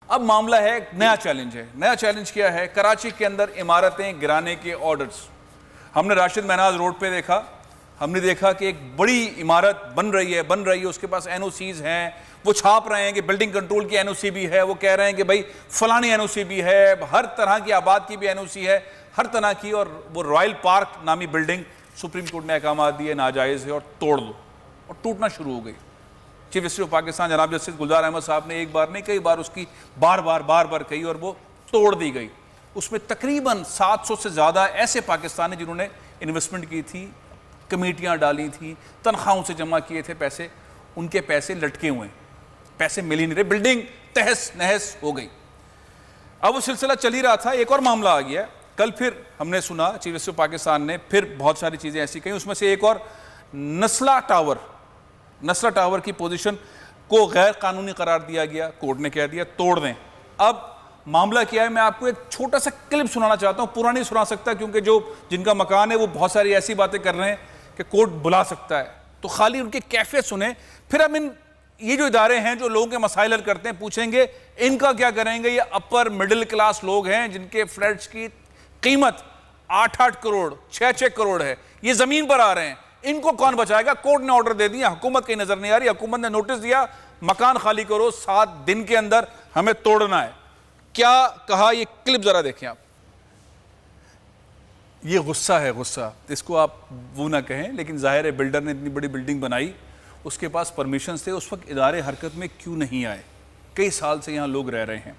अब मामला है, नया चैलेंज है। नया चैलेंज क्या है? कराची के अंदर इमारतें गिराने के ऑर्डर्स। हमने राशिद महनाज रोड पे देखा, हमने देखा कि एक बड़ी इमारत बन रही है, उसके पास एनओसीज हैं, वो छाप रहे हैं कि बिल्डिंग कंट्रोल की एनओसी भी है, वो कह रहे हैं कि भाई फलानी एनओसी भी है, हर तरह की आबाद की भी एनओसी है, हर तरह की। और वो रॉयल पार्क नामी बिल्डिंग सुप्रीम कोर्ट ने अहकाम दिए नाजायज़ है और तोड़ दो, और टूटना शुरू हो गई। चीफ जस्टिस ऑफ पाकिस्तान जनाब जस्टिस गुलजार अहमद साहब ने एक बार नहीं कई बार उसकी बार बार कही, और वो तोड़ दी गई। उसमें तकरीबन 700 से ज़्यादा ऐसे पाकिस्तानी जिन्होंने इन्वेस्टमेंट की थी, कमेटियाँ डाली थी, तनख्वाहों से जमा किए थे पैसे, उनके पैसे लटके हुए, पैसे मिल ही नहीं रहे, बिल्डिंग तहस नहस हो गई। अब वो सिलसिला चल ही रहा था, एक और मामला आ गया। कल फिर हमने सुना चीफ जस्टिस ऑफ पाकिस्तान ने फिर बहुत सारी चीज़ें ऐसी कही, उसमें से एक और नस्ला टावर की पोजीशन को गैर कानूनी करार दिया गया। कोर्ट ने कह दिया तोड़ दें। अब मामला क्या है, मैं आपको एक छोटा सा क्लिप सुनाना चाहता हूं, पूरा नहीं सुना सकता क्योंकि जो जिनका मकान है वो बहुत सारी ऐसी बातें कर रहे हैं कि कोर्ट बुला सकता है, तो खाली उनकी कैफियत सुने। फिर हम ये जो इदारे हैं जो लोगों के मसाइल हल करते हैं, पूछेंगे इनका क्या करेंगे। ये अपर मिडिल क्लास लोग हैं जिनके फ्लैट्स की कीमत 8-8 करोड़ 6-6 करोड़ है, ये जमीन पर आ रहे हैं, इनको कौन बचाएगा? कोर्ट ने ऑर्डर दे दिया, हुकूमत कहीं नजर नहीं आ रही, हुकूमत ने नोटिस दिया, मकान खाली करो, 7 दिन के अंदर हमें तोड़ना है। क्या कहा, ये क्लिप जरा देखें आप। ये गुस्सा है, गुस्सा, इसको आप वो ना कहें, लेकिन जाहिर है बिल्डर ने इतनी बड़ी बिल्डिंग बनाई, उसके पास परमिशन थे, उस वक्त इदारे हरकत में क्यों नहीं आए? कई साल से यहाँ लोग रह रहे हैं।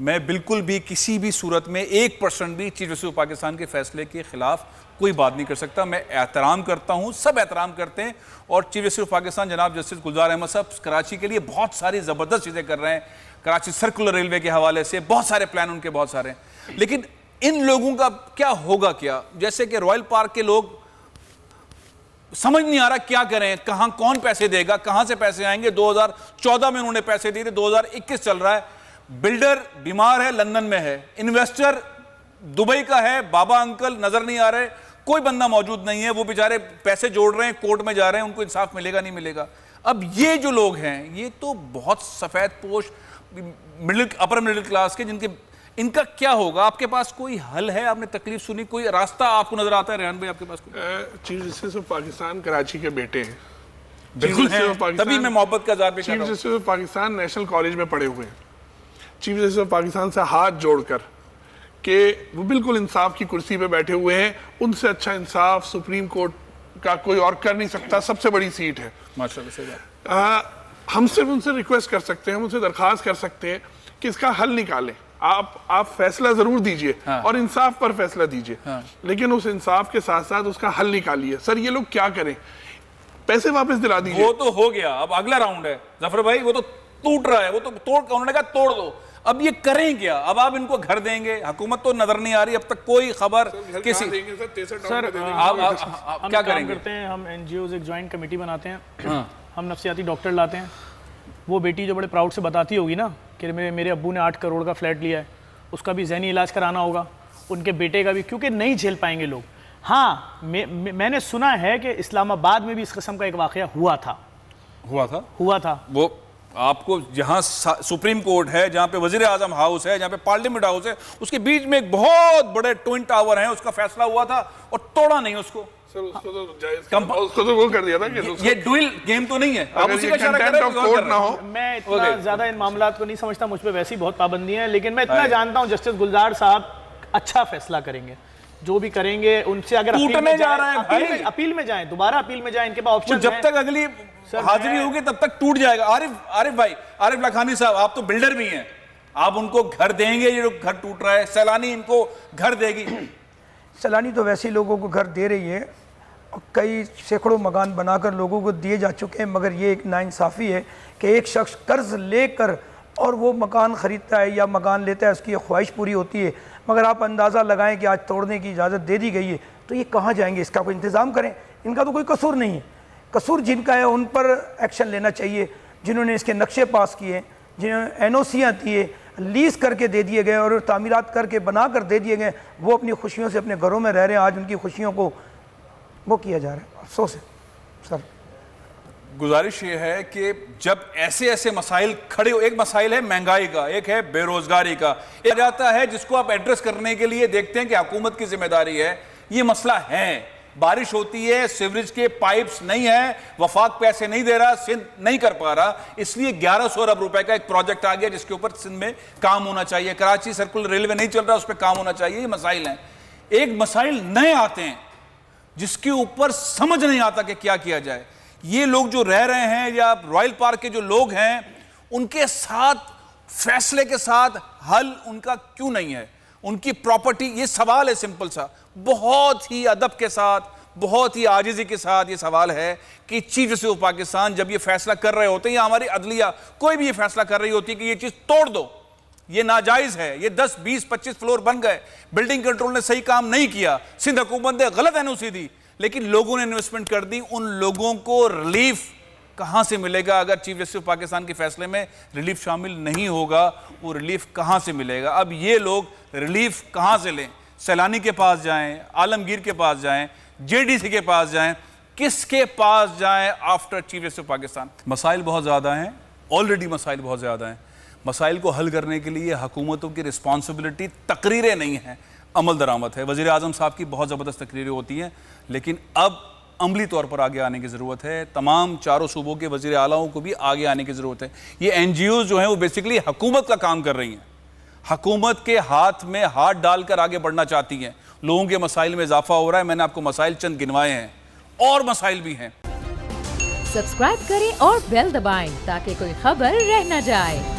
मैं बिल्कुल भी किसी भी सूरत में 1% भी चीफ जस्टिस ऑफ पाकिस्तान के फैसले के खिलाफ कोई बात नहीं कर सकता। मैं एहतराम करता हूँ, सब एहतराम करते हैं, और चीफ जस्टिस ऑफ पाकिस्तान जनाब जस्टिस गुलजार अहमद साहब कराची के लिए बहुत सारी ज़बरदस्त चीज़ें कर रहे हैं। कराची सर्कुलर रेलवे के हवाले से बहुत सारे प्लान उनके बहुत सारे हैं, लेकिन इन लोगों का क्या होगा? क्या जैसे कि रॉयल पार्क के लोग समझ नहीं आ रहा क्या करें, कहां कौन पैसे देगा, कहां से पैसे आएंगे। 2014 में उन्होंने पैसे दिए थे, 2021 चल रहा है, बिल्डर बीमार है, लंदन में है, इन्वेस्टर दुबई का है, बाबा अंकल नजर नहीं आ रहे, कोई बंदा मौजूद नहीं है, वो बेचारे पैसे जोड़ रहे हैं, कोर्ट में जा रहे हैं, उनको इंसाफ मिलेगा नहीं मिलेगा। अब ये जो लोग हैं ये तो बहुत सफेद पोश अपर मिडिल क्लास के, जिनके इनका क्या होगा? आपके पास कोई हल है? आपने तकलीफ सुनी, कोई रास्ता आपको नजर आता है? रेहान भाई आपके पास कोई? Chief justice of Pakistan Karachi के बेटे हैं, बिल्कुल हैं, तभी मैं मोहब्बत का इज़हार भी कर रहा हूं। Chief justice of Pakistan national college में पढ़े हुए हैं। चीफ जस्टिस ऑफ पाकिस्तान से हाथ जोड़कर कि वो बिल्कुल इंसाफ की कुर्सी पे बैठे हुए हैं, उनसे अच्छा इंसाफ सुप्रीम कोर्ट का कोई और कर नहीं सकता, सबसे बड़ी सीट है माशाल्लाह। सही बात। हम सिर्फ उनसे रिक्वेस्ट कर सकते हैं, हम उनसे दरख्वास्त कर सकते हैं कि इसका हल निकालें। आप फैसला जरूर दीजिए, हाँ। और इंसाफ पर फैसला दीजिए, हाँ। लेकिन उस इंसाफ के साथ साथ उसका हल निकालिए। सर ये लोग क्या करें, पैसे वापस दिला दीजिए। वो तो हो गया, अब अगला राउंड है जफर भाई, वो तो टूट रहा है, वो तो तोड़, उन्होंने कहा तोड़ दो, अब ये करें क्या? अब आप इनको घर देंगे, हुकूमत तो नजर नहीं आ रही अब तक, कोई खबर किसी। सर आप क्या करेंगे? करते हैं हम एनजीओ एक ज्वाइंट कमेटी बनाते हैं, हम नफ्सियाती डॉक्टर लाते हैं। वो बेटी जो बड़े प्राउड से बताती होगी ना कि मेरे अब्बू ने 8 करोड़ का फ्लैट लिया है, उसका भी ज़हनी इलाज कराना होगा, उनके बेटे का भी, क्योंकि नहीं झेल पाएंगे लोग। हाँ, मैंने सुना है कि इस्लामाबाद में भी इस किस्म का एक वाक़या हुआ था। वो आपको जहाँ सुप्रीम कोर्ट है, जहाँ पे वजीर आजम हाउस है, जहाँ पे पार्लियामेंट हाउस है, उसके बीच में एक बहुत बड़े ट्विन टावर हैं, उसका फैसला हुआ था और तोड़ा नहीं उसको। सर उसको तो वो कर दिया था कि ये डुअल गेम तो नहीं है, आप उसी का इशारा कर रहे हो। मैं इतना ज्यादा इन मामलात को नहीं समझता, मुझ पे वैसी बहुत पाबंदी है, लेकिन मैं इतना जानता हूँ जस्टिस गुलजार साहब अच्छा फैसला करेंगे, जो भी करेंगे उनसे अगर टूटने जा रहा है भाई, अपील में जाएं, दोबारा अपील में जाएं, इनके पास ऑप्शन जब तक अगली हाजिरी होगी तब तक टूट जाएगा। आरिफ भाई, आरिफ लखानी साहब, आप तो बिल्डर भी हैं, आप उनको घर देंगे? ये लोग घर टूट रहा है, सैलानी इनको घर देगी? सैलानी तो वैसे लोगों को घर दे रही है, कई सैकड़ों मकान बनाकर लोगों को दिए जा चुके हैं, मगर ये एक नाइंसाफ़ी है कि एक शख्स कर्ज लेकर और वो मकान ख़रीदता है या मकान लेता है, उसकी ख्वाहिश पूरी होती है, मगर आप अंदाज़ा लगाएं कि आज तोड़ने की इजाज़त दे दी गई है, तो ये कहाँ जाएंगे? इसका कोई इंतज़ाम करें। इनका तो कोई कसूर नहीं है, कसूर जिनका है उन पर एक्शन लेना चाहिए, जिन्होंने इसके नक्शे पास किए, जिन्होंने एनओसियाँ दिए, लीज़ करके दे दिए गए और तामीरात करके बना कर दे दिए गए, वो अपनी खुशियों से अपने घरों में रह रहे हैं, आज उनकी खुशियों को वो किया जा रहा है। अफसोस है सर। गुजारिश ये है कि जब ऐसे ऐसे मसाइल खड़े हो, एक मसाइल है महंगाई का, एक है बेरोजगारी का, एक जाता है जिसको आप एड्रेस करने के लिए देखते हैं कि हुकूमत की जिम्मेदारी है। ये मसला है, बारिश होती है, सीवरेज के पाइप्स नहीं है, वफाक पैसे नहीं दे रहा, सिंध नहीं कर पा रहा, इसलिए 1100 अरब रुपए का एक प्रोजेक्ट आ गया जिसके ऊपर सिंध में काम होना चाहिए। कराची सर्कुलर रेलवे नहीं चल रहा, उस पर काम होना चाहिए। ये मसाइल हैं। एक मसाइल नए आते हैं जिसके ऊपर समझ नहीं आता कि क्या किया जाए। ये लोग जो रह रहे हैं या रॉयल पार्क के जो लोग हैं, उनके साथ फैसले के साथ हल उनका क्यों नहीं है? उनकी प्रॉपर्टी, ये सवाल है सिंपल सा, बहुत ही अदब के साथ, बहुत ही आजिज़ी के साथ ये सवाल है कि चीफ जस्टिस ऑफ पाकिस्तान जब ये फैसला कर रहे होते हैं, या हमारी अदलिया कोई भी ये फैसला कर रही होती है कि ये चीज़ तोड़ दो, ये नाजायज़ है, ये 10, 20, 25 फ्लोर बन गए, बिल्डिंग कंट्रोल ने सही काम नहीं किया, सिंध हुकूमत ने गलत एनओसी दी, लेकिन लोगों ने इन्वेस्टमेंट कर दी, उन लोगों को रिलीफ कहां से मिलेगा? अगर चीफ जस्टिस ऑफ पाकिस्तान के फैसले में रिलीफ शामिल नहीं होगा, वो रिलीफ कहां से मिलेगा? अब ये लोग रिलीफ कहां से लें? सैलानी के पास जाएं, आलमगीर के पास जाएं, जेडीसी के पास जाएं, किसके पास जाएं after chief justice of Pakistan? मसाइल बहुत ज़्यादा हैं, ऑलरेडी मसाइल बहुत ज़्यादा हैं। मसाइल को हल करने के लिए हुकूमतों की रिस्पॉन्सिबिलिटी तकरीरें नहीं हैं, अमल दरामद है। वज़ीर आज़म साहब की बहुत ज़बरदस्त तकरीरें होती हैं, लेकिन अब अमली तौर पर आगे आने की ज़रूरत है। तमाम चारों सूबों के वज़ीर आलाओं को भी आगे आने की ज़रूरत है। ये NGOs जो हैं वो बेसिकली हुकूमत का काम कर रही हैं, हुकूमत के हाथ में हाथ डालकर आगे बढ़ना चाहती हैं। लोगों के मसाइल में इजाफा हो रहा है। मैंने आपको मसाइल चंद गिनवाए हैं, और मसाइल भी हैं। सब्सक्राइब करें और बेल दबाएं ताकि कोई खबर रह न जाए।